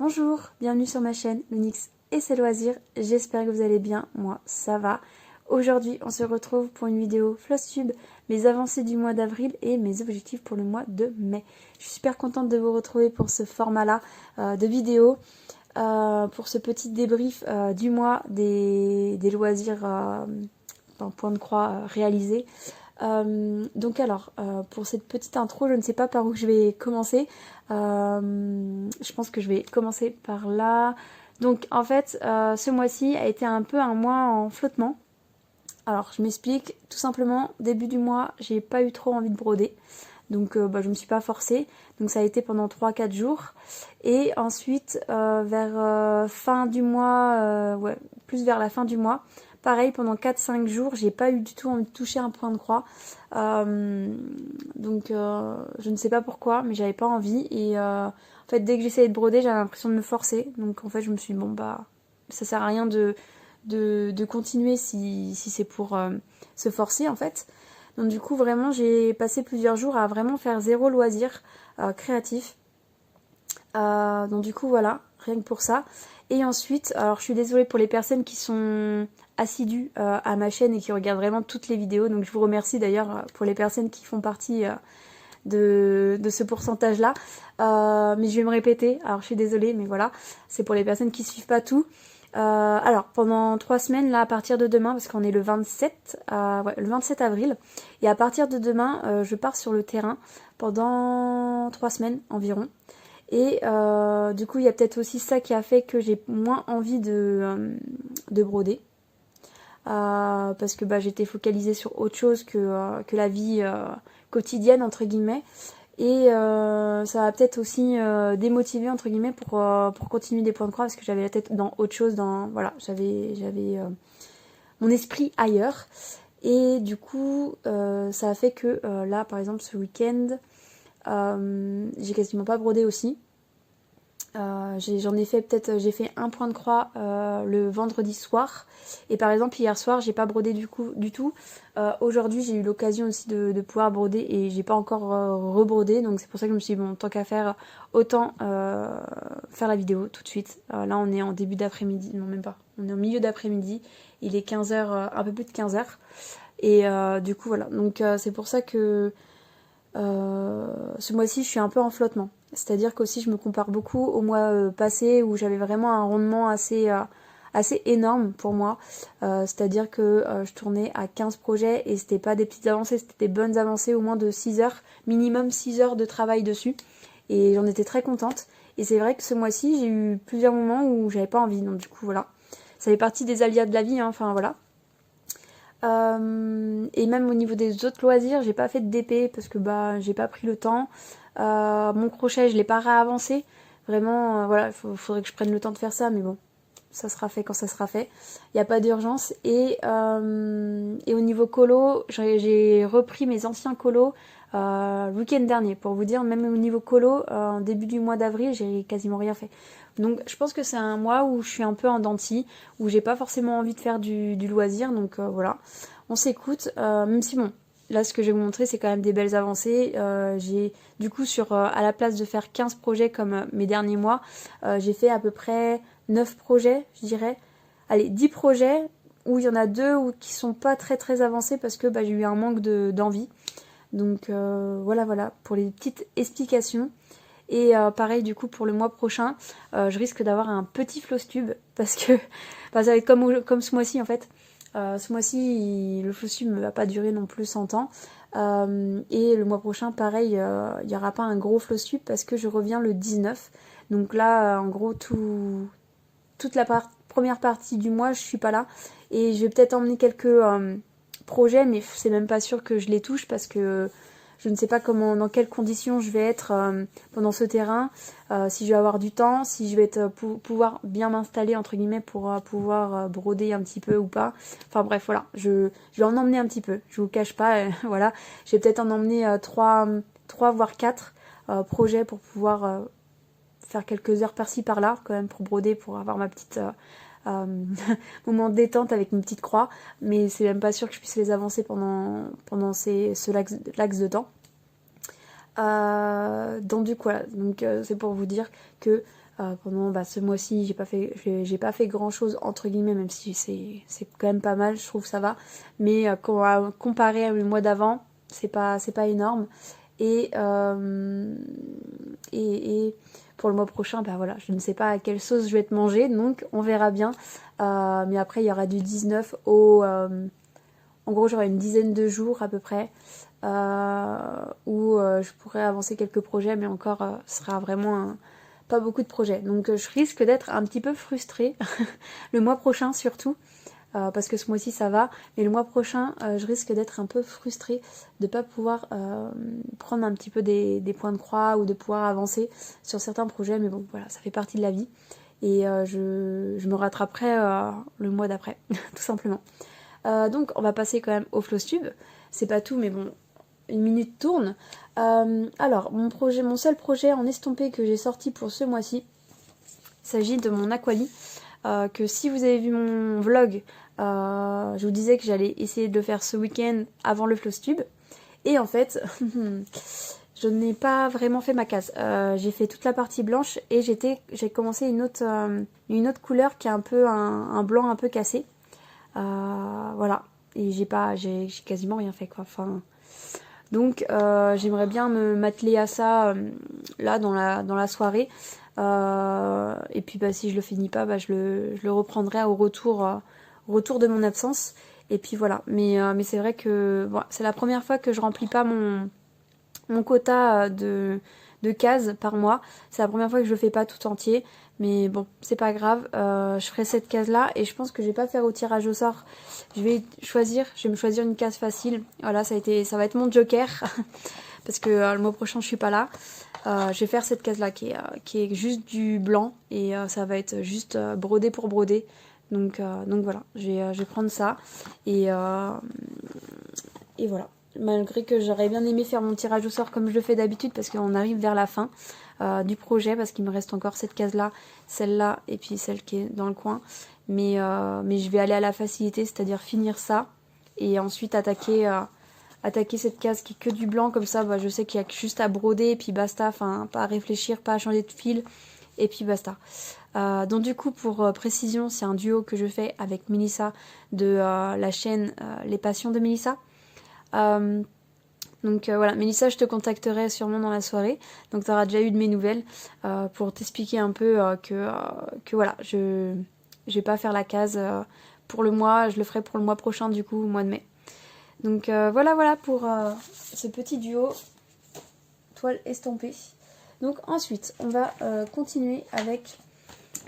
Bonjour, bienvenue sur ma chaîne Lunix et ses loisirs, j'espère que vous allez bien, moi ça va. Aujourd'hui on se retrouve pour une vidéo Flosstube, mes avancées du mois d'avril et mes objectifs pour le mois de mai. Je suis super contente de vous retrouver pour ce format là de vidéo, pour ce petit débrief du mois des loisirs point de croix réalisés. Donc alors, pour cette petite intro, je ne sais pas par où je vais commencer. Je pense que je vais commencer par là. Donc en fait, ce mois-ci a été un peu un mois en flottement. Alors je m'explique, tout simplement, début du mois, j'ai pas eu trop envie de broder. Donc je me suis pas forcée. Donc ça a été pendant 3-4 jours. Et ensuite, vers fin du mois, ouais, plus vers la fin du mois, pareil, pendant 4-5 jours, j'ai pas eu du tout envie de toucher un point de croix. Donc je ne sais pas pourquoi, mais j'avais pas envie. Et en fait, dès que j'essayais de broder, j'avais l'impression de me forcer. Donc en fait, je me suis dit, bon bah, ça sert à rien de continuer si c'est pour se forcer en fait. Donc du coup, vraiment, j'ai passé plusieurs jours à vraiment faire zéro loisir créatif. Donc du coup, voilà, rien que pour ça. Et ensuite, alors je suis désolée pour les personnes qui sont assidues à ma chaîne et qui regardent vraiment toutes les vidéos. Donc je vous remercie d'ailleurs pour les personnes qui font partie de ce pourcentage-là. Mais je vais me répéter, alors je suis désolée, mais voilà, c'est pour les personnes qui suivent pas tout. Alors pendant 3 semaines, là à partir de demain, parce qu'on est le 27, ouais, le 27 avril, et à partir de demain, je pars sur le terrain pendant 3 semaines environ. Et du coup, il y a peut-être aussi ça qui a fait que j'ai moins envie de broder. Parce que j'étais focalisée sur autre chose que la vie quotidienne, entre guillemets. Et ça va peut-être aussi démotiver, entre guillemets, pour continuer des points de croix, parce que j'avais la tête dans autre chose. Voilà, j'avais mon esprit ailleurs. Et du coup, ça a fait que là, par exemple, ce week-end, j'ai quasiment pas brodé aussi. J'ai fait un point de croix le vendredi soir, et par exemple hier soir j'ai pas brodé du tout. Aujourd'hui j'ai eu l'occasion aussi de pouvoir broder et j'ai pas encore rebrodé, donc c'est pour ça que je me suis dit bon, tant qu'à faire, autant faire la vidéo tout de suite. Là on est en début d'après-midi, non même pas, on est au milieu d'après-midi, il est 15h, un peu plus de 15h, et du coup voilà, donc c'est pour ça que ce mois-ci je suis un peu en flottement. C'est-à-dire qu'aussi je me compare beaucoup au mois passé où j'avais vraiment un rendement assez énorme pour moi. C'est-à-dire que je tournais à 15 projets et c'était pas des petites avancées, c'était des bonnes avancées, au moins de 6 heures, minimum 6 heures de travail dessus. Et j'en étais très contente. Et c'est vrai que ce mois-ci j'ai eu plusieurs moments où j'avais pas envie. Donc du coup voilà. Ça fait partie des aléas de la vie, hein, enfin voilà. Et même au niveau des autres loisirs, j'ai pas fait de DP parce que j'ai pas pris le temps. Mon crochet, je l'ai pas réavancé. Vraiment, voilà, faudrait que je prenne le temps de faire ça, mais bon, ça sera fait quand ça sera fait. Il n'y a pas d'urgence. Et au niveau colo, j'ai repris mes anciens colos le week-end dernier. Pour vous dire, même au niveau colo, en début du mois d'avril, j'ai quasiment rien fait. Donc je pense que c'est un mois où je suis un peu en dents de scie, où j'ai pas forcément envie de faire du loisir. Donc voilà, on s'écoute. Même si bon, là ce que je vais vous montrer c'est quand même des belles avancées. J'ai du coup à la place de faire 15 projets comme mes derniers mois, j'ai fait à peu près 9 projets, je dirais. Allez, 10 projets où il y en a 2 qui sont pas très avancés parce que j'ai eu un manque d'envie. Donc voilà pour les petites explications. Et pareil du coup pour le mois prochain, je risque d'avoir un petit Flosstube parce que ça va être comme ce mois-ci en fait. Ce mois-ci, le Flosstube ne va pas durer non plus 100 ans. Et le mois prochain, pareil, il n'y aura pas un gros Flosstube parce que je reviens le 19. Donc là, en gros, toute la première partie du mois, je suis pas là. Et je vais peut-être emmener quelques projets, mais c'est même pas sûr que je les touche parce que je ne sais pas dans quelles conditions je vais être pendant ce terrain, si je vais avoir du temps, si je vais pouvoir bien m'installer entre guillemets pour pouvoir broder un petit peu ou pas. Enfin bref, voilà, je vais en emmener un petit peu. Je vous cache pas, voilà, je vais peut-être en emmener 3 voire 4 projets pour pouvoir faire quelques heures par-ci par-là quand même pour broder, pour avoir ma petite moment de détente avec mes petites croix, mais c'est même pas sûr que je puisse les avancer pendant ce laps de temps. Donc du coup voilà, donc c'est pour vous dire que pendant ce mois-ci, j'ai pas fait grand chose entre guillemets, même si c'est quand même pas mal, je trouve ça va. Mais comparé au mois d'avant, c'est pas énorme. Et pour le mois prochain, voilà, je ne sais pas à quelle sauce je vais te manger, donc on verra bien. Mais après, il y aura du 19 au... en gros, j'aurai une dizaine de jours à peu près où je pourrais avancer quelques projets, mais encore, ce sera vraiment pas beaucoup de projets. Donc je risque d'être un petit peu frustrée, le mois prochain surtout, parce que ce mois-ci ça va, mais le mois prochain je risque d'être un peu frustrée de pas pouvoir prendre un petit peu des points de croix ou de pouvoir avancer sur certains projets, mais bon voilà, ça fait partie de la vie et je me rattraperai le mois d'après, tout simplement. Donc on va passer quand même au Flowstube, c'est pas tout, mais bon, une minute tourne. Alors, mon seul projet en estompé que j'ai sorti pour ce mois-ci, il s'agit de mon Aquali. Que si vous avez vu mon vlog, je vous disais que j'allais essayer de le faire ce week-end avant le Flowstube. Et en fait, je n'ai pas vraiment fait ma case. J'ai fait toute la partie blanche et j'ai commencé une autre couleur qui est un peu un blanc un peu cassé. Voilà. Et j'ai quasiment rien fait quoi. Enfin. Donc j'aimerais bien m'atteler à ça là dans la soirée. Et puis si je le finis pas, je le reprendrai au retour de mon absence. Et puis voilà. Mais c'est vrai que c'est la première fois que je remplis pas mon quota de cases par mois. C'est la première fois que je le fais pas tout entier. Mais bon, c'est pas grave. Je ferai cette case-là. Et je pense que je vais pas faire au tirage au sort. Je vais me choisir une case facile. Voilà, ça va être mon joker. Parce que le mois prochain, je suis pas là. Je vais faire cette case-là qui est juste du blanc. Et ça va être juste brodé pour broder. Donc voilà, je vais prendre ça. Et voilà. Malgré que j'aurais bien aimé faire mon tirage au sort comme je le fais d'habitude, parce qu'on arrive vers la fin du projet, parce qu'il me reste encore cette case-là, celle-là, et puis celle qui est dans le coin. Mais je vais aller à la facilité, c'est-à-dire finir ça, et ensuite attaquer cette case qui est que du blanc, comme ça, je sais qu'il y a juste à broder, et puis basta, enfin, pas à réfléchir, pas à changer de fil, et puis basta. Donc du coup, pour précision, c'est un duo que je fais avec Mélissa de la chaîne Les Passions de Mélissa. Donc voilà, Mélissa, je te contacterai sûrement dans la soirée, donc tu auras déjà eu de mes nouvelles pour t'expliquer un peu que voilà, je vais pas faire la case pour le mois, je le ferai pour le mois prochain du coup, au mois de mai. Donc voilà pour ce petit duo toile estampée. Donc ensuite, on va continuer avec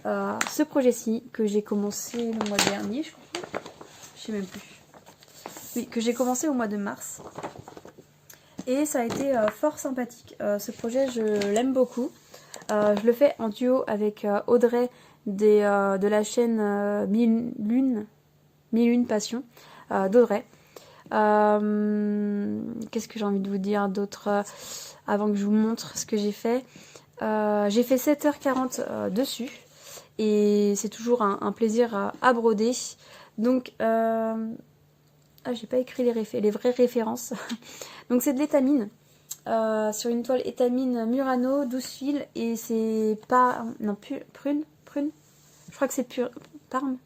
ce projet-ci que j'ai commencé le mois dernier, je crois. Je sais même plus. Oui, que j'ai commencé au mois de mars. Et ça a été fort sympathique. Ce projet, je l'aime beaucoup. Je le fais en duo avec Audrey de la chaîne Mille Une Passion d'Audrey. Qu'est-ce que j'ai envie de vous dire d'autre avant que je vous montre ce que j'ai fait. J'ai fait 7h40 dessus. Et c'est toujours un plaisir à broder. Donc... j'ai pas écrit les vraies références. Donc c'est de l'étamine. Sur une toile étamine Murano, 12 fils. Et c'est pas... Non, prune. Je crois que c'est parme.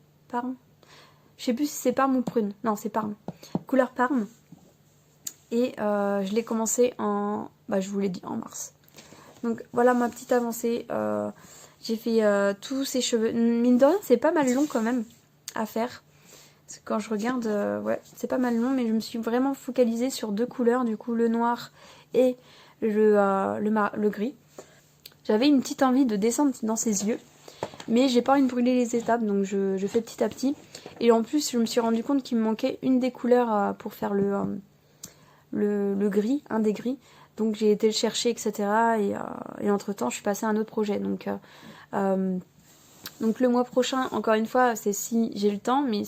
Je sais plus si c'est parme ou prune. Non, c'est parme. Couleur parme. Et je l'ai commencé je vous l'ai dit, en mars. Donc voilà ma petite avancée. J'ai fait tous ces cheveux. Mine de rien, c'est pas mal long quand même à faire. Parce que quand je regarde, c'est pas mal long, mais je me suis vraiment focalisée sur deux couleurs, du coup le noir et le gris. J'avais une petite envie de descendre dans ses yeux, mais j'ai pas envie de brûler les étapes, donc je fais petit à petit. Et en plus, je me suis rendu compte qu'il me manquait une des couleurs pour faire le gris, un des gris. Donc j'ai été le chercher, etc. Et entre temps, je suis passée à un autre projet. Donc le mois prochain, encore une fois, c'est si j'ai le temps, mais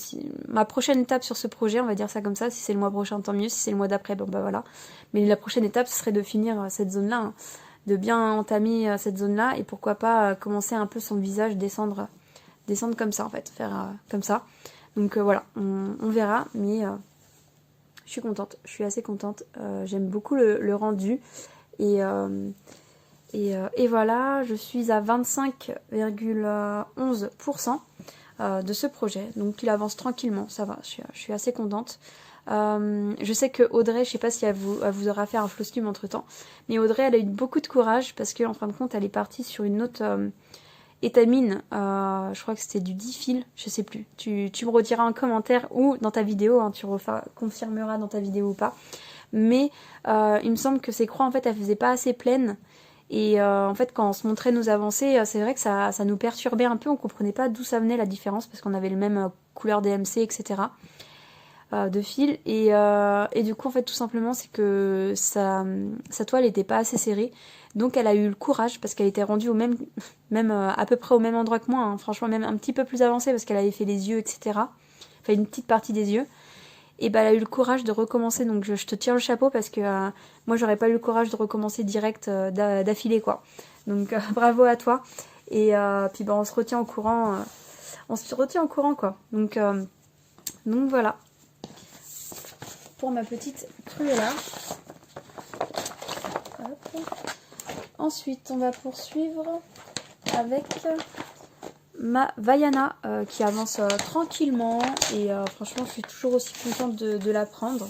ma prochaine étape sur ce projet, on va dire ça comme ça, si c'est le mois prochain, tant mieux, si c'est le mois d'après, voilà. Mais la prochaine étape, ce serait de finir cette zone-là, hein, de bien entamer cette zone-là, et pourquoi pas commencer un peu son visage, descendre comme ça, en fait, faire comme ça. Donc voilà, on verra, mais je suis contente, je suis assez contente, j'aime beaucoup le rendu, et Et voilà, je suis à 25,11% de ce projet. Donc il avance tranquillement, ça va, je suis assez contente. Je sais que Audrey, je sais pas si elle vous aura fait un floss tube entre temps, mais Audrey elle a eu beaucoup de courage parce qu'en fin de compte elle est partie sur une autre étamine, je crois que c'était du 10 fil, je sais plus. Tu me rediras un commentaire ou dans ta vidéo, hein, tu confirmeras dans ta vidéo ou pas. Mais il me semble que ces croix en fait elles faisaient pas assez pleines. Et en fait, quand on se montrait nos avancées, c'est vrai que ça nous perturbait un peu. On comprenait pas d'où ça venait la différence parce qu'on avait le même couleur DMC, etc. De fil. Et du coup, en fait, tout simplement, c'est que sa toile était pas assez serrée. Donc, elle a eu le courage parce qu'elle était rendue au même à peu près au même endroit que moi. Hein. Franchement, même un petit peu plus avancée parce qu'elle avait fait les yeux, etc. Enfin, une petite partie des yeux. Et bah elle a eu le courage de recommencer, donc je te tire le chapeau parce que moi j'aurais pas eu le courage de recommencer direct d'affilée quoi. Donc bravo à toi. Et puis bah on se retient au courant, quoi. Donc voilà pour ma petite Cruella. Hop. Ensuite on va poursuivre avec ma Vaiana qui avance tranquillement et franchement je suis toujours aussi contente de la prendre.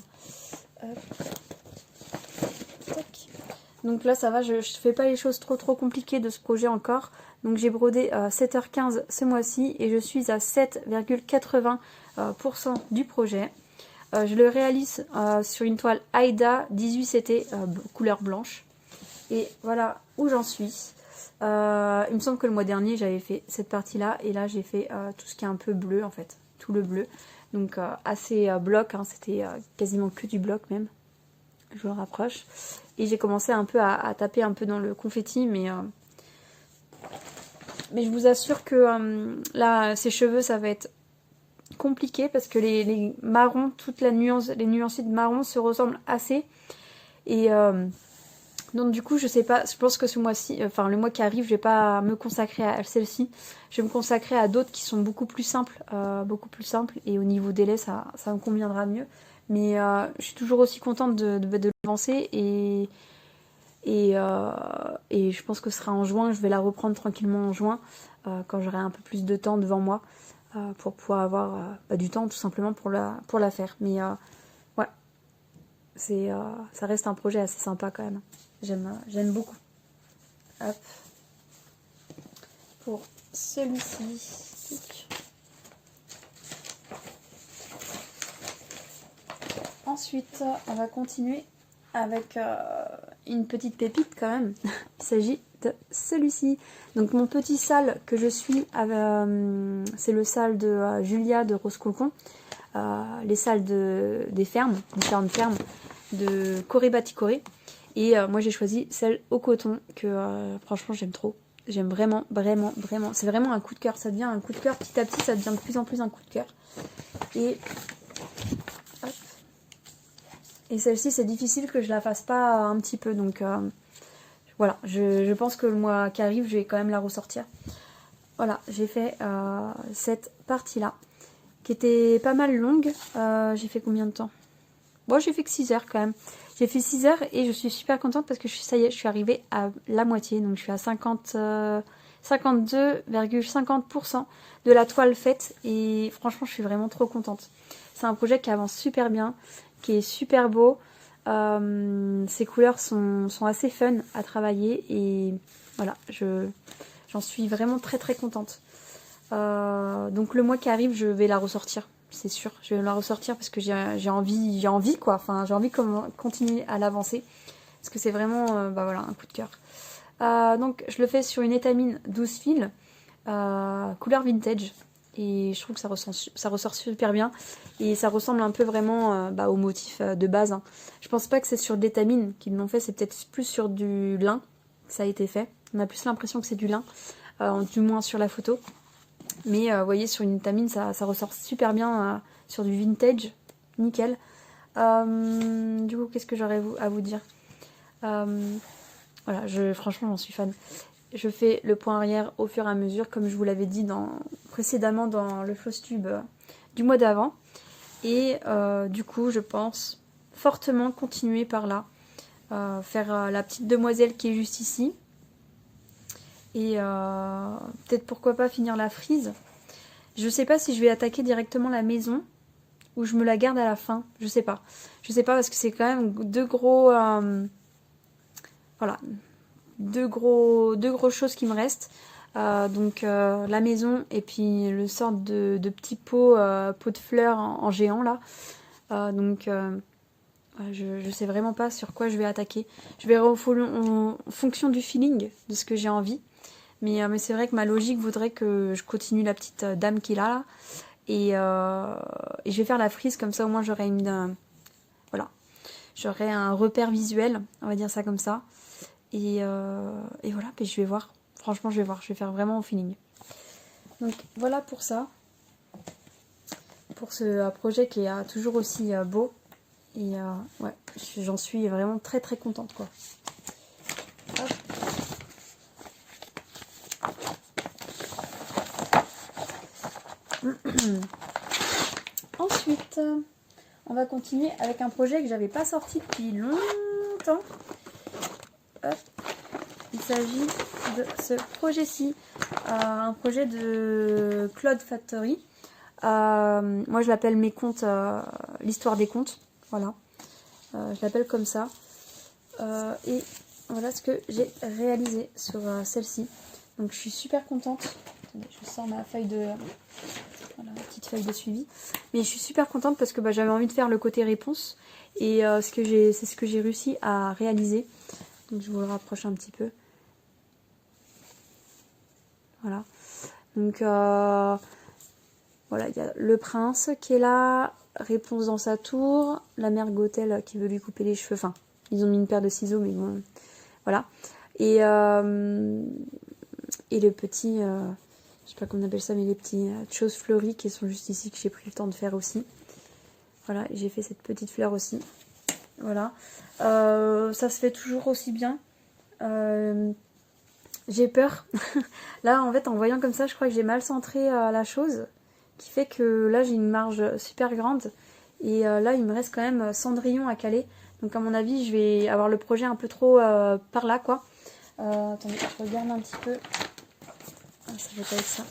Donc là ça va, je fais pas les choses trop compliquées de ce projet encore. Donc j'ai brodé 7h15 ce mois-ci et je suis à 7,80% du projet. Je le réalise sur une toile Aida 18CT couleur blanche. Et voilà où j'en suis. Il me semble que le mois dernier j'avais fait cette partie là et là j'ai fait tout ce qui est un peu bleu en fait, tout le bleu. Donc assez bloc, hein, c'était quasiment que du bloc même. Je le rapproche. Et j'ai commencé un peu à taper un peu dans le confetti, mais je vous assure que là, ces cheveux, ça va être compliqué parce que les marrons, les nuances de marron se ressemblent assez. Et donc du coup, je sais pas, je pense que ce mois-ci, enfin le mois qui arrive, je vais pas me consacrer à celle-ci. Je vais me consacrer à d'autres qui sont beaucoup plus simples, et au niveau délai, ça me conviendra mieux. Mais je suis toujours aussi contente de l'avancer et je pense que ce sera en juin. Je vais la reprendre tranquillement en juin quand j'aurai un peu plus de temps devant moi pour pouvoir avoir du temps tout simplement pour la faire. Mais ouais, ça reste un projet assez sympa quand même. J'aime beaucoup. Hop. Pour celui-ci. Ensuite, on va continuer avec une petite pépite quand même. Il s'agit de celui-ci. Donc mon petit sale que je suis, c'est le sale de Julia de Rose Cocon. Les salles des fermes, différentes fermes de Corée Baticoré. Et moi j'ai choisi celle au coton que franchement j'aime trop. J'aime vraiment. C'est vraiment un coup de cœur. Ça devient un coup de cœur petit à petit. Ça devient de plus en plus un coup de cœur. Et celle-ci, c'est difficile que je la fasse pas un petit peu. Donc voilà, je pense que le mois qui arrive, je vais quand même la ressortir. Voilà, j'ai fait cette partie-là, qui était pas mal longue. J'ai fait combien de temps? Bon, j'ai fait que 6 heures quand même. J'ai fait 6 heures et je suis super contente parce que ça y est, je suis arrivée à la moitié. Donc je suis à 52,50% de la toile faite. Et franchement, je suis vraiment trop contente. C'est un projet qui avance super bien, qui est super beau. Ces couleurs sont assez fun à travailler. Et voilà, j'en suis vraiment très contente. Donc le mois qui arrive, je vais la ressortir. C'est sûr, je vais la ressortir parce que j'ai envie quoi. Enfin, j'ai envie de continuer à l'avancer parce que c'est vraiment, voilà, un coup de cœur. Donc, je le fais sur une étamine 12 fils, couleur vintage, et je trouve que ça ressort super bien et ça ressemble un peu vraiment au motif de base. Hein. Je pense pas que c'est sur de l'étamine qu'ils l'ont fait, c'est peut-être plus sur du lin que ça a été fait. On a plus l'impression que c'est du lin, du moins sur la photo. Mais vous voyez, sur une étamine, ça ressort super bien sur du vintage. Nickel. Du coup, qu'est-ce que j'aurais à vous dire? Voilà, franchement, j'en suis fan. Je fais le point arrière au fur et à mesure, comme je vous l'avais dit précédemment dans le floss tube du mois d'avant. Et du coup, je pense fortement continuer par là. Faire la petite demoiselle qui est juste ici. Et peut-être pourquoi pas finir la frise. Je sais pas si je vais attaquer directement la maison ou je me la garde à la fin. Je sais pas. Je sais pas parce que c'est quand même deux gros... voilà. Deux grosses choses qui me restent. Donc la maison et puis le sort de petit pot de fleurs en géant là. Donc je sais vraiment pas sur quoi je vais attaquer. Je verrai en fonction du feeling, de ce que j'ai envie. Mais c'est vrai que ma logique voudrait que je continue la petite dame qu'il a là. Et je vais faire la frise, comme ça au moins j'aurai voilà. J'aurai un repère visuel, on va dire ça comme ça. Et voilà, puis je vais voir. Franchement, je vais voir. Je vais faire vraiment au feeling. Donc voilà pour ça. Pour ce projet qui est toujours aussi beau. Et ouais, j'en suis vraiment très très contente quoi. Hop. Ensuite, on va continuer avec un projet que j'avais pas sorti depuis longtemps. Hop. Il s'agit de ce projet-ci, un projet de Cloud Factory. Moi je l'appelle mes contes, l'histoire des contes, voilà. Je l'appelle comme ça. Et voilà ce que j'ai réalisé sur celle-ci. Donc je suis super contente. Attendez, je sors ma feuille de... Voilà, ma petite feuille de suivi. Mais je suis super contente parce que j'avais envie de faire le côté réponse. Et c'est ce que j'ai réussi à réaliser. Donc je vous le rapproche un petit peu. Voilà. Donc voilà, il y a le prince qui est là, réponse dans sa tour, la mère Gothel qui veut lui couper les cheveux. Enfin, ils ont mis une paire de ciseaux, mais bon, voilà. Et le petit, je sais pas comment on appelle ça, mais les petits choses fleuries qui sont juste ici, que j'ai pris le temps de faire aussi. Voilà, j'ai fait cette petite fleur aussi. Voilà. Ça se fait toujours aussi bien. J'ai peur. Là, en fait, en voyant comme ça, je crois que j'ai mal centré la chose. Qui fait que là, j'ai une marge super grande. Et là, il me reste quand même Cendrillon à caler. Donc, à mon avis, je vais avoir le projet un peu trop par là, quoi. Attendez, je regarde un petit peu. Ah, ça va pas être ça.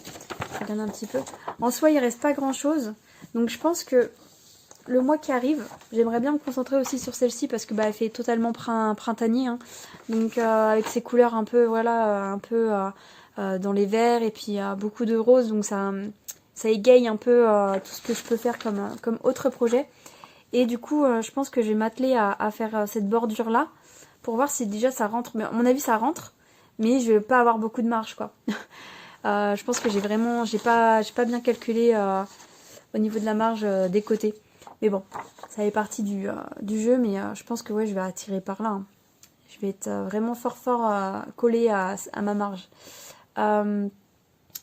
Je regarde un petit peu. En soi, il reste pas grand-chose. Donc, je pense que le mois qui arrive, j'aimerais bien me concentrer aussi sur celle-ci parce que elle fait totalement printanier. Hein. Donc, avec ses couleurs un peu, voilà, un peu dans les verts et puis beaucoup de roses. Donc, ça égaye un peu tout ce que je peux faire comme autre projet. Et du coup, je pense que je vais m'atteler à faire cette bordure-là pour voir si déjà ça rentre. Mais à mon avis, ça rentre, mais je vais pas avoir beaucoup de marge, quoi. Je pense que j'ai pas bien calculé au niveau de la marge des côtés. Mais bon, ça fait partie du jeu, mais je pense que ouais, je vais attirer par là. Hein. Je vais être vraiment fort collée à ma marge.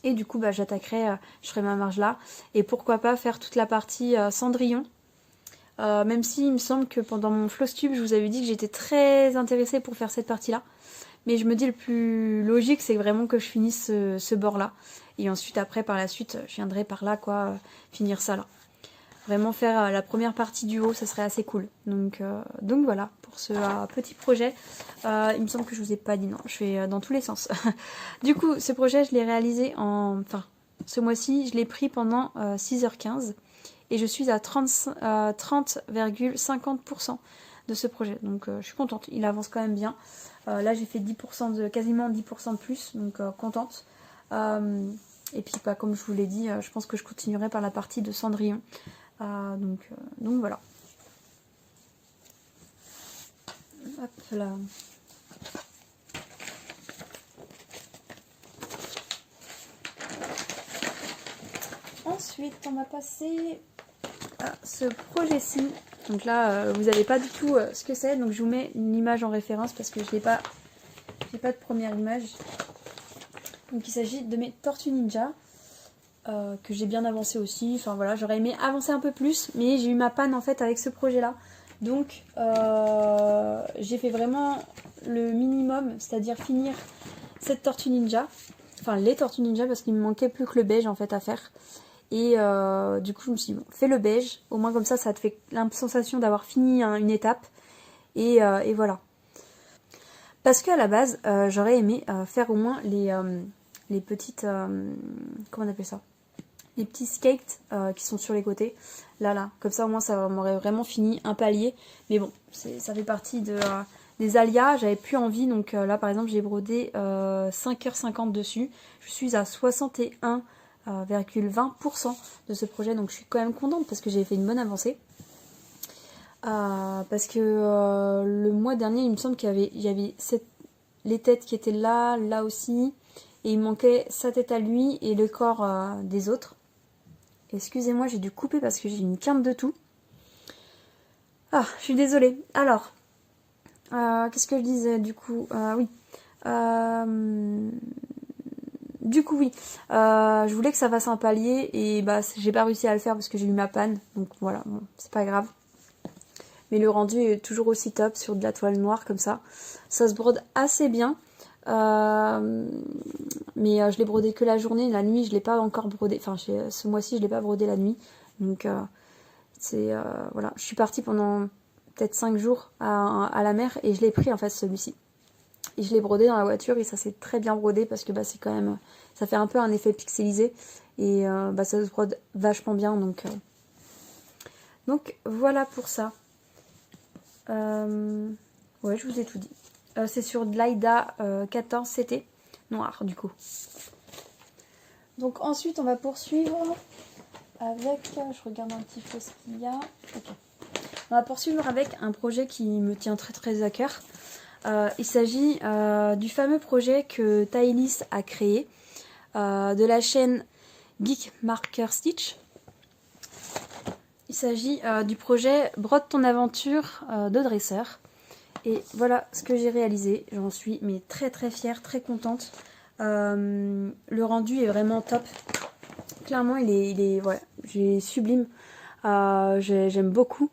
Et du coup, j'attaquerai, je ferai ma marge là. Et pourquoi pas faire toute la partie Cendrillon. Même si il me semble que pendant mon Flosstube, je vous avais dit que j'étais très intéressée pour faire cette partie-là. Mais je me dis le plus logique, c'est vraiment que je finisse ce bord-là. Et ensuite, après, par la suite, je viendrai par là, quoi, finir ça là. Vraiment faire la première partie du haut, ça serait assez cool. Donc voilà, pour ce petit projet. Il me semble que je vous ai pas dit, non, je fais dans tous les sens. Du coup, ce projet, je l'ai réalisé ce mois-ci, je l'ai pris pendant 6h15. Et je suis à 30,50% de ce projet. Donc je suis contente, il avance quand même bien. Là, j'ai fait 10% quasiment 10% de plus, donc contente. Et puis, comme je vous l'ai dit, je pense que je continuerai par la partie de Cendrillon. Donc voilà. Hop là. Ensuite, on va passer à ce projet-ci. Donc là, vous n'avez pas du tout ce que c'est. Donc je vous mets une image en référence parce que je n'ai pas de première image. Donc il s'agit de mes Tortues Ninja. Que j'ai bien avancé aussi. Enfin voilà, j'aurais aimé avancer un peu plus. Mais j'ai eu ma panne en fait avec ce projet-là. Donc j'ai fait vraiment le minimum. C'est-à-dire finir cette Tortue Ninja. Enfin les Tortues Ninja parce qu'il me manquait plus que le beige en fait à faire. Et du coup je me suis dit bon, fais le beige, au moins comme ça te fait la sensation d'avoir fini une étape et voilà. Parce qu'à la base, j'aurais aimé faire au moins les petites... comment on appelle ça? Les petits skates qui sont sur les côtés. Là. Comme ça, au moins, ça m'aurait vraiment fini un palier. Mais bon, ça fait partie des alias. J'avais plus envie. Donc là, par exemple, j'ai brodé 5h50 dessus. Je suis à 61,20% de ce projet. Donc je suis quand même contente parce que j'ai fait une bonne avancée. Parce que le mois dernier, il me semble qu'il y avait les têtes qui étaient là aussi. Et il manquait sa tête à lui et le corps des autres. Excusez-moi, j'ai dû couper parce que j'ai une quinte de tout. Ah, je suis désolée. Alors, qu'est-ce que je disais du coup? Oui. Du coup, oui. Je voulais que ça fasse un palier et bah j'ai pas réussi à le faire parce que j'ai eu ma panne. Donc voilà, bon, c'est pas grave. Mais le rendu est toujours aussi top sur de la toile noire comme ça. Ça se brode assez bien. Mais je l'ai brodé que la journée. La nuit, je l'ai pas encore brodé. Enfin, ce mois-ci, je l'ai pas brodé la nuit. Donc, voilà. Je suis partie pendant peut-être 5 jours à la mer et je l'ai pris en fait celui-ci. Et je l'ai brodé dans la voiture et ça s'est très bien brodé parce que bah, c'est quand même... Ça fait un peu un effet pixelisé et bah, ça se brode vachement bien. Donc voilà pour ça. Ouais, je vous ai tout dit. C'est sur de l'Aïda 14 CT noir du coup. Donc ensuite on va poursuivre avec, je regarde un petit peu ce qu'il y a. Okay. On va poursuivre avec un projet qui me tient très très à cœur. Il s'agit du fameux projet que Thaïlis a créé, de la chaîne Geek Marker Stitch. Il s'agit du projet Brode ton aventure de dresseur. Et voilà ce que j'ai réalisé. J'en suis mais très très fière, très contente. Le rendu est vraiment top. Clairement, il est sublime. J'aime beaucoup.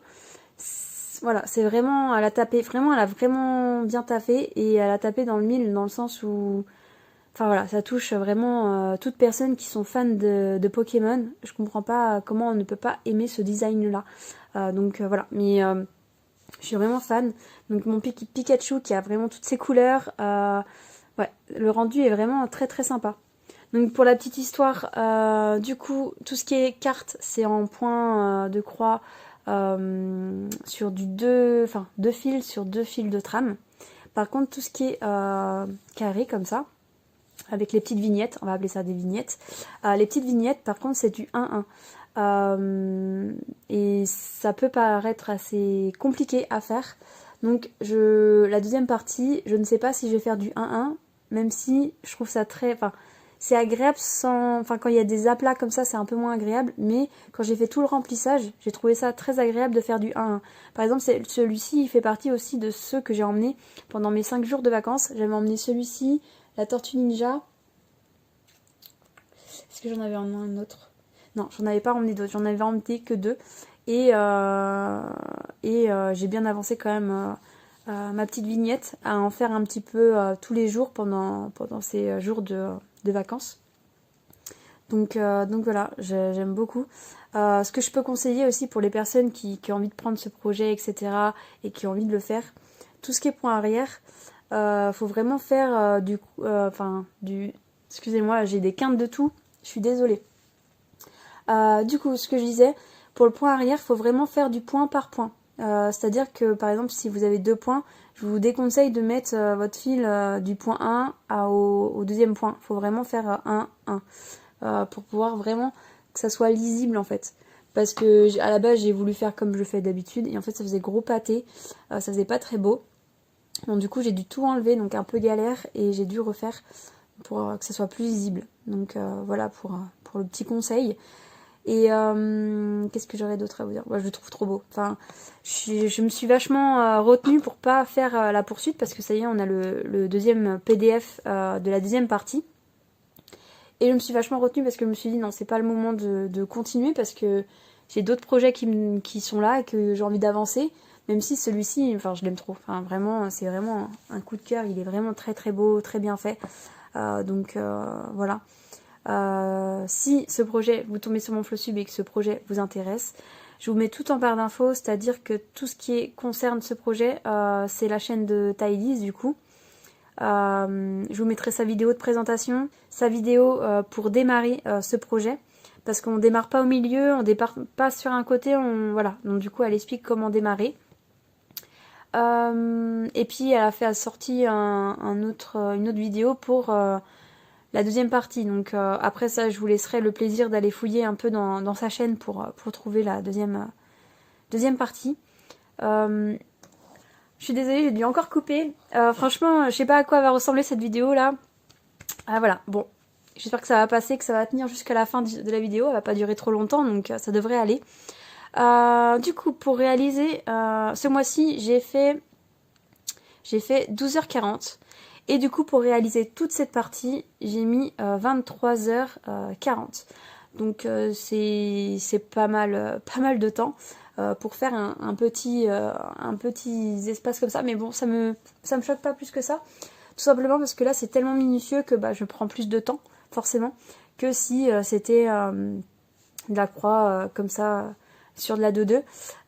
Voilà, c'est vraiment, elle a vraiment bien taffé et elle a tapé dans le mille dans le sens où, enfin voilà, ça touche vraiment toute personne qui sont fans de Pokémon. Je comprends pas comment on ne peut pas aimer ce design-là. Donc voilà, mais je suis vraiment fan. Donc mon Pikachu qui a vraiment toutes ses couleurs. Ouais, le rendu est vraiment très très sympa. Donc pour la petite histoire, du coup, tout ce qui est carte, c'est en point de croix sur deux fils sur 2 fils de trame. Par contre, tout ce qui est carré comme ça, avec les petites vignettes, on va appeler ça des vignettes. Les petites vignettes, par contre, c'est du 1-1. Et ça peut paraître assez compliqué à faire. Donc la deuxième partie, je ne sais pas si je vais faire du 1-1, même si je trouve ça très... Enfin, c'est agréable quand il y a des aplats comme ça, c'est un peu moins agréable. Mais quand j'ai fait tout le remplissage, j'ai trouvé ça très agréable de faire du 1-1. Par exemple, celui-ci, il fait partie aussi de ceux que j'ai emmenés pendant mes 5 jours de vacances. J'avais emmené celui-ci, la Tortue Ninja. Est-ce que j'en avais emmené un autre? Non, j'en avais pas emmené d'autres. J'en avais emmené que 2. Et j'ai bien avancé quand même ma petite vignette à en faire un petit peu tous les jours pendant ces jours de vacances. Donc voilà, j'aime beaucoup. Ce que je peux conseiller aussi pour les personnes qui ont envie de prendre ce projet, etc. et qui ont envie de le faire, tout ce qui est point arrière, faut vraiment faire excusez-moi, j'ai des quintes de tout, je suis désolée. Du coup, ce que je disais, pour le point arrière, il faut vraiment faire du point par point. C'est-à-dire que, par exemple, si vous avez 2 points, je vous déconseille de mettre votre fil du point 1 au deuxième point. Il faut vraiment faire 1-1 pour pouvoir vraiment que ça soit lisible, en fait. Parce que à la base, j'ai voulu faire comme je le fais d'habitude, et en fait, ça faisait gros pâté, ça faisait pas très beau. Donc du coup, j'ai dû tout enlever, donc un peu galère, et j'ai dû refaire pour que ça soit plus lisible. Donc voilà pour le petit conseil. Et qu'est-ce que j'aurais d'autre à vous dire? Moi, je le trouve trop beau. Enfin, je me suis vachement retenue pour pas faire la poursuite parce que ça y est, on a le deuxième PDF de la deuxième partie. Et je me suis vachement retenue parce que je me suis dit non, c'est pas le moment de continuer parce que j'ai d'autres projets qui sont là et que j'ai envie d'avancer. Même si celui-ci, enfin, je l'aime trop. Enfin, vraiment, c'est vraiment un coup de cœur. Il est vraiment très très beau, très bien fait. Donc voilà. Si ce projet, vous tombez sur mon Flowsub et que ce projet vous intéresse, je vous mets tout en barre d'infos, c'est-à-dire que tout ce qui concerne ce projet, c'est la chaîne de Thaïlis du coup. Je vous mettrai sa vidéo de présentation, sa vidéo pour démarrer ce projet. Parce qu'on démarre pas au milieu, on démarre pas sur un côté, voilà. Donc du coup elle explique comment démarrer. Et puis elle a sorti une autre vidéo pour la deuxième partie. Donc après ça je vous laisserai le plaisir d'aller fouiller un peu dans sa chaîne pour trouver la deuxième partie. Je suis désolée, j'ai dû encore couper. Franchement, je sais pas à quoi va ressembler cette vidéo là. Ah voilà, bon. J'espère que ça va passer, que ça va tenir jusqu'à la fin de la vidéo. Elle va pas durer trop longtemps, donc ça devrait aller. Du coup, pour réaliser ce mois-ci, j'ai fait 12h40. Et du coup, pour réaliser toute cette partie, j'ai mis 23h40. Donc c'est pas mal de temps pour faire un petit espace comme ça. Mais bon, ça me choque pas plus que ça. Tout simplement parce que là, c'est tellement minutieux que je prends plus de temps, forcément, que si c'était de la croix comme ça sur de la 2-2.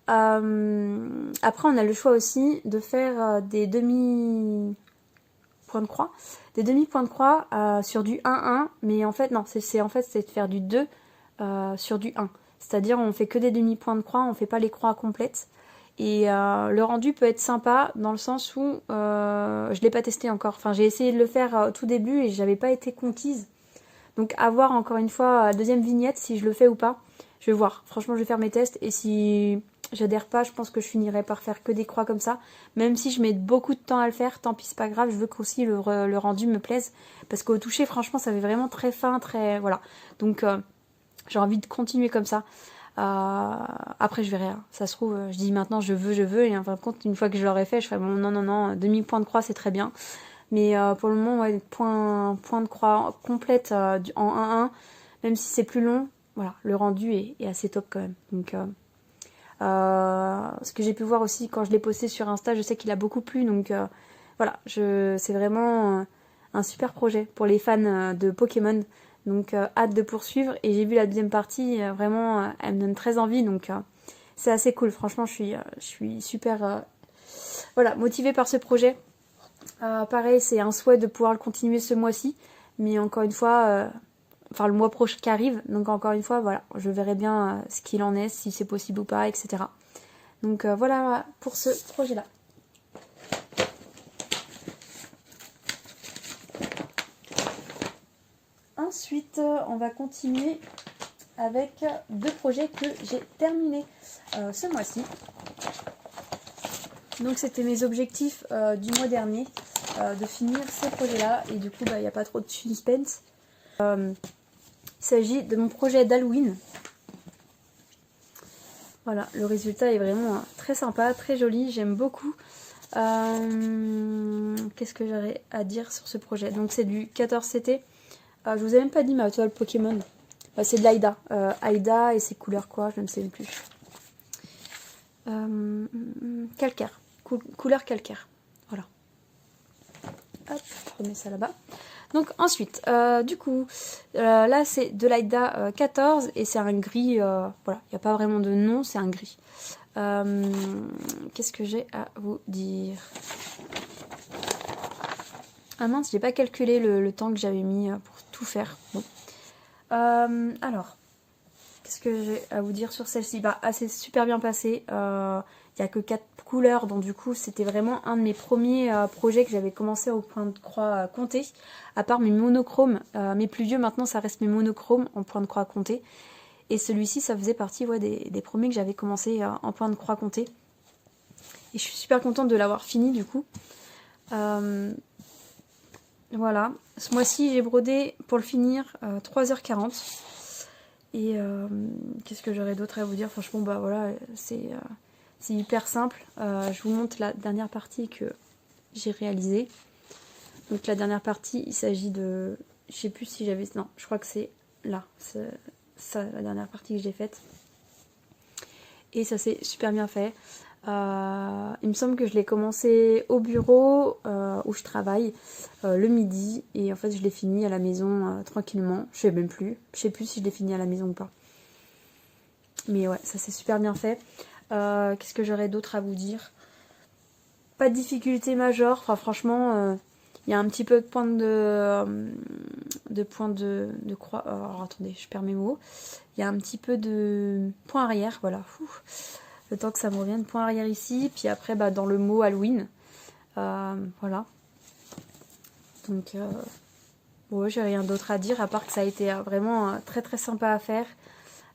Après, on a le choix aussi de faire des demi-points de croix. Des demi-points de croix sur du 1-1, mais en fait, non, c'est de faire du 2 sur du 1. C'est-à-dire, on fait que des demi-points de croix, on fait pas les croix complètes. Et le rendu peut être sympa dans le sens où je l'ai pas testé encore. Enfin, j'ai essayé de le faire au tout début et j'avais pas été conquise. Donc à voir encore une fois la deuxième vignette si je le fais ou pas. Je vais voir. Franchement, je vais faire mes tests et si j'adhère pas, je pense que je finirai par faire que des croix comme ça. Même si je mets beaucoup de temps à le faire, tant pis, c'est pas grave. Je veux qu'aussi le rendu me plaise parce qu'au toucher, franchement, ça fait vraiment très fin, très voilà. Donc j'ai envie de continuer comme ça. Après je verrai, hein. Ça se trouve je dis maintenant je veux et en fin de compte une fois que je l'aurai fait je ferai bon non, demi-point de croix c'est très bien, mais pour le moment ouais, point de croix complète en 1-1, même si c'est plus long, voilà, le rendu est assez top quand même. Donc ce que j'ai pu voir aussi quand je l'ai posté sur Insta, je sais qu'il a beaucoup plu, donc voilà, c'est vraiment un super projet pour les fans de Pokémon. Donc hâte de poursuivre, et j'ai vu la deuxième partie, vraiment elle me donne très envie, donc c'est assez cool, franchement je suis super voilà, motivée par ce projet. Pareil, c'est un souhait de pouvoir le continuer ce mois-ci, mais encore une fois, enfin le mois prochain qui arrive, donc encore une fois voilà, je verrai bien ce qu'il en est, si c'est possible ou pas, etc. Donc voilà pour ce projet-là. Ensuite, on va continuer avec deux projets que j'ai terminés ce mois-ci. Donc c'était mes objectifs du mois dernier, de finir ces projets-là, et du coup il n'y a pas trop de suspense. Il s'agit de mon projet d'Halloween. Voilà, le résultat est vraiment très sympa, très joli, j'aime beaucoup. Qu'est-ce que j'aurais à dire sur ce projet? Donc c'est du 14CT. Je vous ai même pas dit ma toile Pokémon. C'est de l'Aïda. Aïda et ses couleurs quoi, je ne sais plus. Calcaire. Couleur calcaire. Voilà. Hop, je remets ça là-bas. Donc ensuite, du coup, là c'est de l'Aïda 14 et c'est un gris, voilà, il n'y a pas vraiment de nom, c'est un gris. Qu'est-ce que j'ai à vous dire? Ah mince, j'ai pas calculé le temps que j'avais mis pour tout faire. Bon. Alors, qu'est-ce que j'ai à vous dire sur celle-ci? C'est super bien passé. Il n'y a que 4 couleurs, donc du coup, c'était vraiment un de mes premiers projets que j'avais commencé au point de croix compté. À part mes monochromes, mes plus vieux maintenant, ça reste mes monochromes en point de croix compté. Et celui-ci, ça faisait partie des premiers que j'avais commencé en point de croix compté. Et je suis super contente de l'avoir fini du coup. Voilà, ce mois-ci j'ai brodé pour le finir 3h40. Et qu'est-ce que j'aurais d'autre à vous dire? Franchement, voilà, c'est hyper simple. Je vous montre la dernière partie que j'ai réalisée. Donc la dernière partie, il s'agit de... Je sais plus si j'avais... Non, je crois que c'est là. C'est ça la dernière partie que j'ai faite. Et ça s'est super bien fait. Il me semble que je l'ai commencé au bureau où je travaille le midi, et en fait je l'ai fini à la maison tranquillement. Je sais même plus. Je sais plus si je l'ai fini à la maison ou pas. Mais ouais, ça s'est super bien fait. Qu'est-ce que j'aurais d'autre à vous dire? Pas de difficulté majeure. Enfin franchement, Il y a un petit peu de pointe de croix. Alors attendez, je perds mes mots. Il y a un petit peu de point arrière, voilà. Le temps que ça me revienne, point arrière ici. Puis après, bah, dans le mot Halloween. Voilà. Donc, ouais, j'ai rien d'autre à dire, à part que ça a été vraiment très très sympa à faire.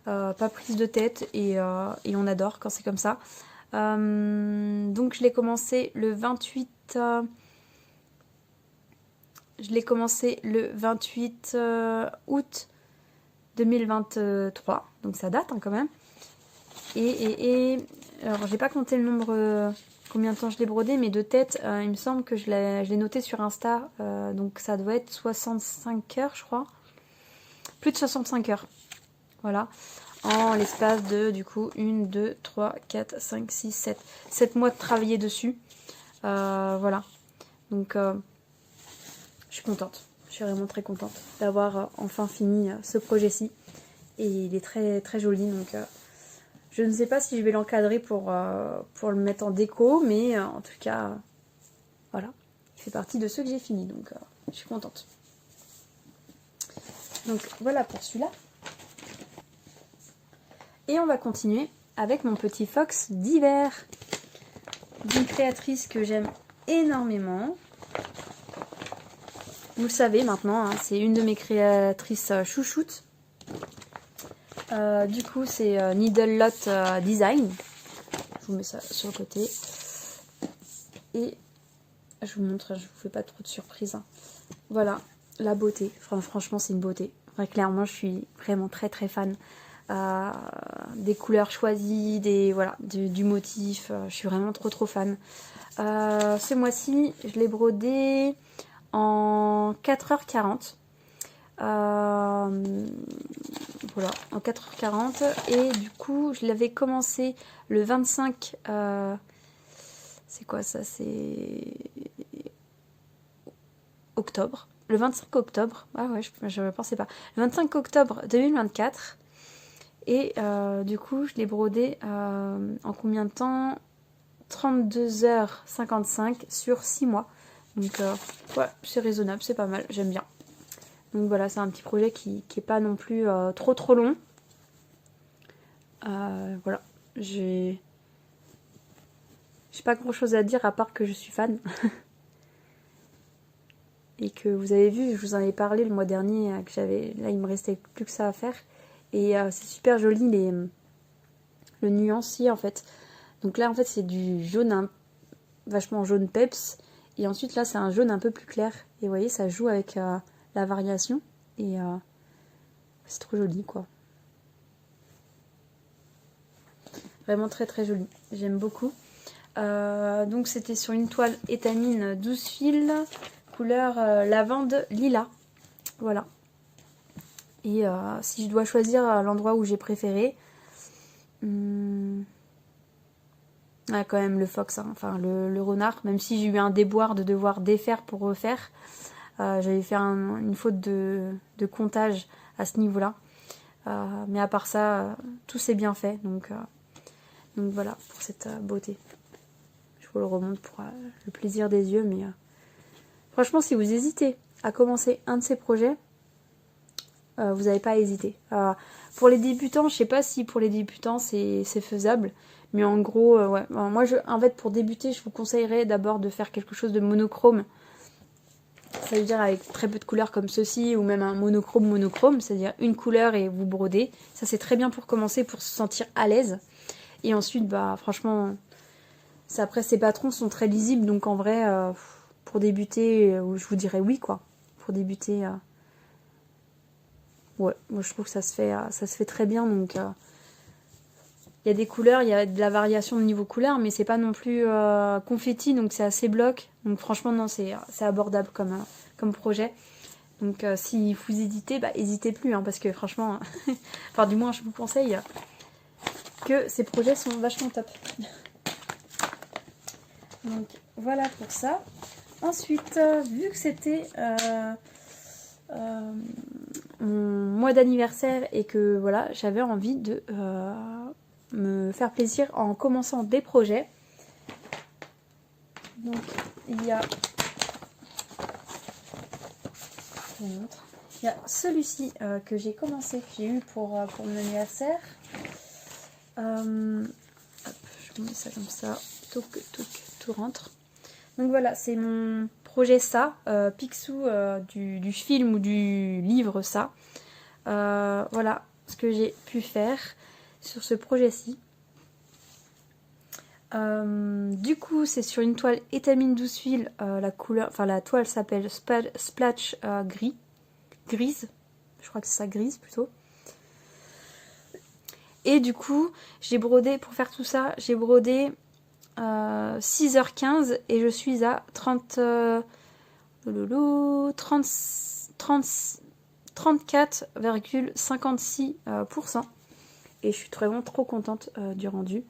Pas prise de tête et on adore quand c'est comme ça. Donc je l'ai commencé le 28 août 2023, donc ça date hein, quand même. Et alors j'ai pas compté le nombre, combien de temps je l'ai brodé, mais de tête, il me semble que je l'ai noté sur Insta, donc ça doit être 65 heures, je crois. Plus de 65 heures. Voilà. En l'espace de, du coup, 1, 2, 3, 4, 5, 6, 7. 7 mois de travailler dessus. Voilà. Donc, je suis contente. Je suis vraiment très contente d'avoir enfin fini ce projet-ci. Et il est très, très joli. Donc, je ne sais pas si je vais l'encadrer pour le mettre en déco. Mais en tout cas, voilà. Il fait partie de ceux que j'ai fini. Donc, je suis contente. Donc, voilà pour celui-là. Et on va continuer avec mon petit fox d'hiver, d'une créatrice que j'aime énormément. Vous le savez maintenant, hein, c'est une de mes créatrices chouchoutes. Du coup, c'est Needle Lot Design. Je vous mets ça sur le côté. Et je vous montre, je vous fais pas trop de surprises. Hein. Voilà, la beauté. Enfin, franchement, c'est une beauté. Enfin, clairement, je suis vraiment très très fan. Des couleurs choisies, voilà, du motif, je suis vraiment trop fan. Ce mois-ci, je l'ai brodé en 4h40. Voilà, en 4h40. Et du coup, je l'avais commencé le 25... c'est quoi ça? C'est octobre. Le 25 octobre. Ah ouais, je ne pensais pas. Le 25 octobre 2024. Et du coup, je l'ai brodé en combien de temps? 32h55 sur 6 mois. Donc, ouais, c'est raisonnable, c'est pas mal, j'aime bien. Donc voilà, c'est un petit projet qui est pas non plus trop long. Voilà, j'ai pas grand chose à dire à part que je suis fan. Et que vous avez vu, je vous en avais parlé le mois dernier, que j'avais. Là, il me restait plus que ça à faire. Et c'est super joli le nuancier en fait. Donc là en fait c'est du jaune vachement jaune peps. Et ensuite là c'est un jaune un peu plus clair. Et vous voyez ça joue avec la variation. Et c'est trop joli quoi. Vraiment très très joli. J'aime beaucoup. Donc c'était sur une toile étamine 12 fils. Couleur lavande lilas. Voilà. Et si je dois choisir l'endroit où j'ai préféré, quand même le fox, hein, enfin le renard, même si j'ai eu un déboire de devoir défaire pour refaire, j'avais fait une faute de comptage à ce niveau-là. Mais à part ça, tout s'est bien fait, donc voilà pour cette beauté. Je vous le remonte pour le plaisir des yeux, mais franchement si vous hésitez à commencer un de ces projets, vous n'avez pas à hésiter. Pour les débutants, je sais pas si pour les débutants c'est faisable, mais en gros, ouais. Moi, en fait, pour débuter, je vous conseillerais d'abord de faire quelque chose de monochrome. Ça veut dire avec très peu de couleurs comme ceci, ou même un monochrome, c'est-à-dire une couleur et vous brodez. Ça, c'est très bien pour commencer, pour se sentir à l'aise. Et ensuite, bah, franchement, après, ces patrons sont très lisibles, donc en vrai, pour débuter, je vous dirais oui, quoi. Pour débuter... ouais, moi je trouve que ça se fait très bien. Donc il y a des couleurs, il y a de la variation de niveau couleur, mais c'est pas non plus confetti, donc c'est assez bloc. Donc franchement non, c'est abordable comme projet. Donc si vous hésitez, bah hésitez plus, hein, parce que franchement, enfin du moins je vous conseille que ces projets sont vachement top. Donc voilà pour ça. Ensuite, vu que c'était mon mois d'anniversaire et que voilà, j'avais envie de me faire plaisir en commençant des projets. Donc il y a vous montre. Il y a celui-ci que j'ai commencé, que j'ai eu pour mon anniversaire. Hop, je mets ça comme ça, tout rentre. Donc voilà, c'est mon projet ça, Picsou du film ou du livre ça. Voilà ce que j'ai pu faire sur ce projet-ci. Du coup, c'est sur une toile étamine 12 fils. La toile s'appelle Splash grise. Je crois que c'est ça, grise plutôt. Et du coup, j'ai brodé, pour faire tout ça, j'ai brodé 6h15 et je suis à 34,56%. Et je suis vraiment trop contente du rendu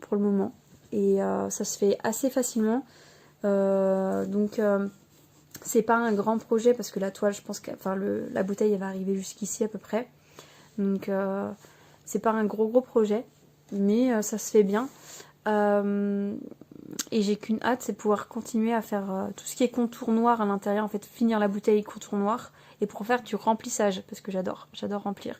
pour le moment. Et ça se fait assez facilement. Donc c'est pas un grand projet parce que la toile, je pense que la bouteille elle va arriver jusqu'ici à peu près. Donc c'est pas un gros projet, mais ça se fait bien. Et j'ai qu'une hâte, c'est pouvoir continuer à faire tout ce qui est contour noir à l'intérieur, en fait finir la bouteille contour noir et pour faire du remplissage parce que j'adore remplir.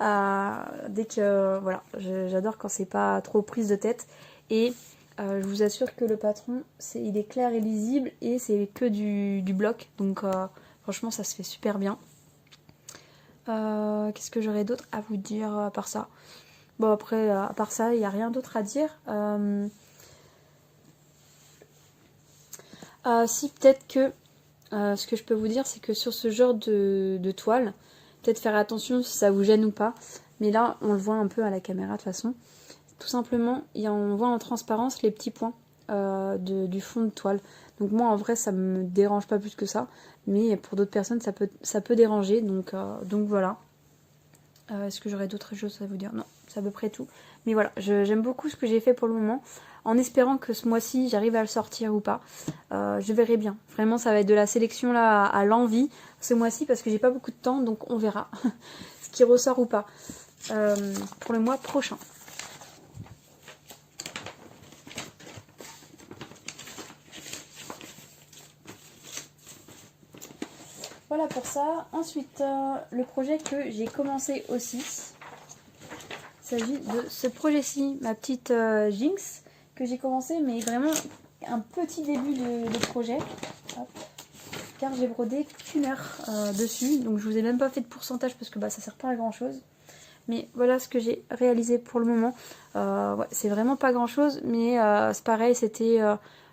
Dès que voilà, j'adore quand c'est pas trop prise de tête et je vous assure que le patron il est clair et lisible et c'est que du bloc, donc franchement ça se fait super bien. Qu'est-ce que j'aurais d'autre à vous dire à part ça? Bon après à part ça il n'y a rien d'autre à dire. Si peut-être que ce que je peux vous dire c'est que sur ce genre de toile, peut-être faire attention si ça vous gêne ou pas, mais là on le voit un peu à la caméra de toute façon. Tout simplement on voit en transparence les petits points du fond de toile. Donc moi en vrai ça me dérange pas plus que ça, mais pour d'autres personnes ça peut déranger, donc voilà. Est-ce que j'aurais d'autres choses à vous dire? Non, c'est à peu près tout. Mais voilà, j'aime beaucoup ce que j'ai fait pour le moment, en espérant que ce mois-ci j'arrive à le sortir ou pas. Je verrai bien. Vraiment ça va être de la sélection là à l'envie ce mois-ci parce que j'ai pas beaucoup de temps, donc on verra ce qui ressort ou pas pour le mois prochain. Voilà pour ça. Ensuite, le projet que j'ai commencé aussi, il s'agit de ce projet-ci, ma petite Jinx, que j'ai commencé, mais vraiment un petit début de projet. Hop. Car j'ai brodé qu'une heure dessus, donc je vous ai même pas fait de pourcentage parce que ça sert pas à grand chose. Mais voilà ce que j'ai réalisé pour le moment. Ouais, c'est vraiment pas grand chose, mais c'est pareil, c'était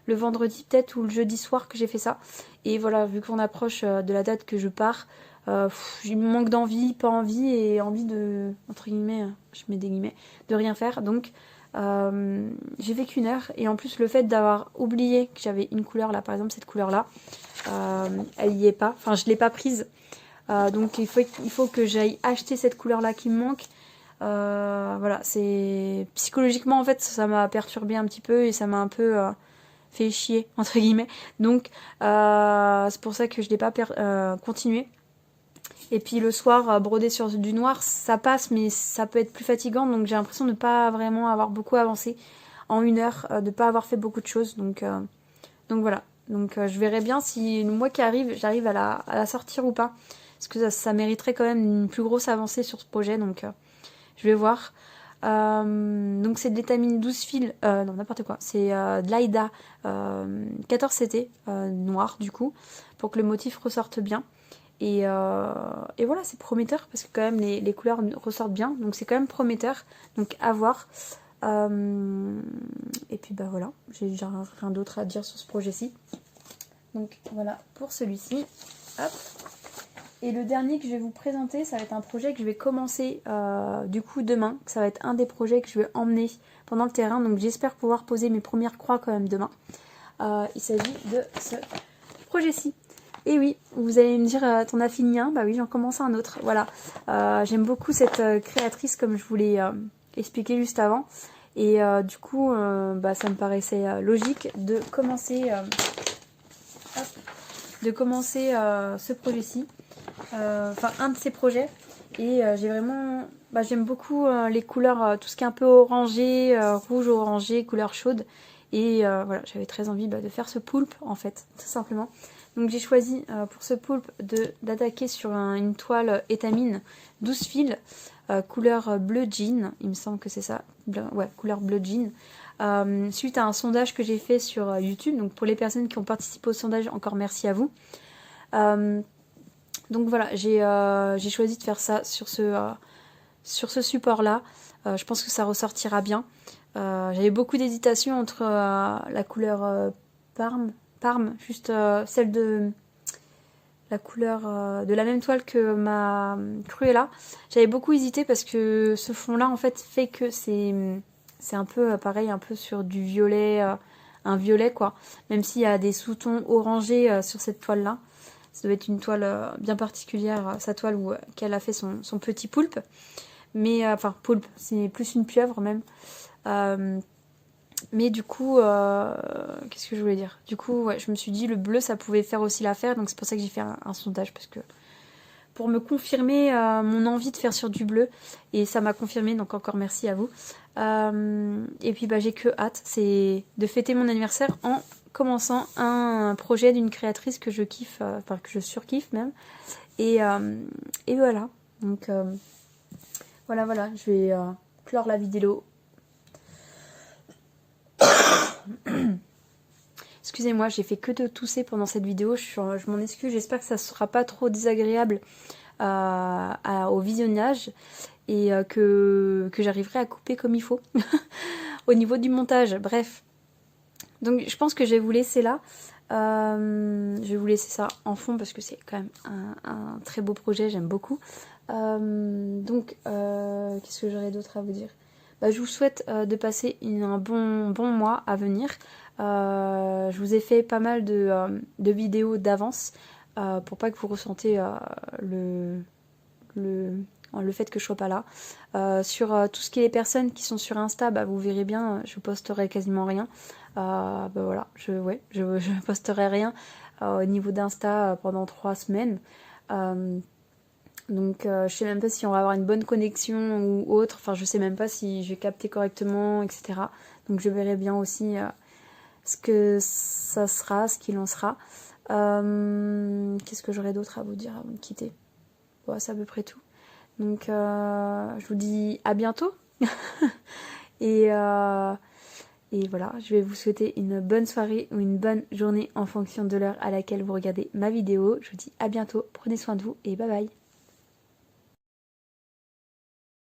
le vendredi peut-être ou le jeudi soir que j'ai fait ça. Et voilà, vu qu'on approche de la date que je pars, il me manque d'envie, pas envie, et envie de, entre guillemets, je mets des guillemets, de rien faire. Donc j'ai fait qu'une heure, et en plus le fait d'avoir oublié que j'avais une couleur là, par exemple cette couleur là, elle y est pas, enfin je l'ai pas prise. Donc il faut que j'aille acheter cette couleur là qui me manque. Voilà, c'est psychologiquement en fait ça m'a perturbé un petit peu et ça m'a un peu fait chier entre guillemets. Donc c'est pour ça que je n'ai pas continué. Et puis le soir broder sur du noir ça passe, mais ça peut être plus fatigant, donc j'ai l'impression de ne pas vraiment avoir beaucoup avancé en une heure, de ne pas avoir fait beaucoup de choses. Donc voilà. Donc je verrai bien si le mois qui arrive j'arrive à la sortir ou pas. Parce que ça mériterait quand même une plus grosse avancée sur ce projet, donc je vais voir. Donc c'est de l'étamine 12 fils, non n'importe quoi, c'est de l'Aïda 14CT noir du coup, pour que le motif ressorte bien. Et voilà, c'est prometteur parce que quand même les couleurs ressortent bien, donc c'est quand même prometteur, donc à voir. Et puis voilà, j'ai rien d'autre à dire sur ce projet-ci. Donc voilà pour celui-ci. Hop. Et le dernier que je vais vous présenter, ça va être un projet que je vais commencer du coup demain. Ça va être un des projets que je vais emmener pendant le terrain. Donc j'espère pouvoir poser mes premières croix quand même demain. Il s'agit de ce projet-ci. Et oui, vous allez me dire, t'en as fini un? Bah oui, j'en commence un autre. Voilà. J'aime beaucoup cette créatrice comme je vous l'ai expliqué juste avant. Et du coup, ça me paraissait logique de commencer, ce projet-ci. Enfin un de ces projets, et j'ai vraiment j'aime beaucoup les couleurs, tout ce qui est un peu orangé, rouge orangé, couleur chaude, et voilà, j'avais très envie de faire ce poulpe en fait, tout simplement. Donc j'ai choisi pour ce poulpe d'attaquer sur une toile étamine 12 fils, couleur bleu jean, il me semble que c'est ça, ouais, couleur bleu jean. Suite à un sondage que j'ai fait sur YouTube, donc pour les personnes qui ont participé au sondage, encore merci à vous. Donc voilà, j'ai choisi de faire ça sur ce support-là. Je pense que ça ressortira bien. J'avais beaucoup d'hésitation entre la couleur Parme, juste celle de la couleur de la même toile que ma Cruella. J'avais beaucoup hésité parce que ce fond-là, en fait que c'est un peu pareil, un peu sur du violet, un violet quoi. Même s'il y a des sous-tons orangés sur cette toile-là. Ça doit être une toile bien particulière, sa toile où qu'elle a fait son petit poulpe. Mais, enfin, poulpe, c'est plus une pieuvre même. Mais du coup, qu'est-ce que je voulais dire? Du coup, ouais, je me suis dit le bleu, ça pouvait faire aussi l'affaire. Donc c'est pour ça que j'ai fait un sondage. Parce que pour me confirmer mon envie de faire sur du bleu. Et ça m'a confirmé, donc encore merci à vous. Et puis bah, j'ai que hâte, c'est de fêter mon anniversaire en commençant un projet d'une créatrice que je kiffe, enfin que je surkiffe même. Et voilà. Donc voilà, je vais clore la vidéo. Excusez-moi, j'ai fait que de tousser pendant cette vidéo, je m'en excuse, j'espère que ça ne sera pas trop désagréable au visionnage et que j'arriverai à couper comme il faut au niveau du montage, bref. Donc je pense que je vais vous laisser là, je vais vous laisser ça en fond parce que c'est quand même un très beau projet, j'aime beaucoup. Donc qu'est-ce que j'aurais d'autre à vous dire? Bah, je vous souhaite de passer un bon mois à venir. Je vous ai fait pas mal de vidéos d'avance pour pas que vous ressentez le fait que je sois pas là. Sur tout ce qui est les personnes qui sont sur Insta, bah, vous verrez bien, je posterai quasiment rien. Bah voilà, je posterai rien au niveau d'Insta pendant 3 semaines. Donc je sais même pas si on va avoir une bonne connexion ou autre, enfin je sais même pas si je vais capter correctement, etc. Donc je verrai bien aussi ce que ça sera, ce qu'il en sera. Qu'est-ce que j'aurais d'autre à vous dire avant de quitter? Bon, c'est à peu près tout. Donc je vous dis à bientôt. et voilà, je vais vous souhaiter une bonne soirée ou une bonne journée en fonction de l'heure à laquelle vous regardez ma vidéo. Je vous dis à bientôt, prenez soin de vous et bye bye.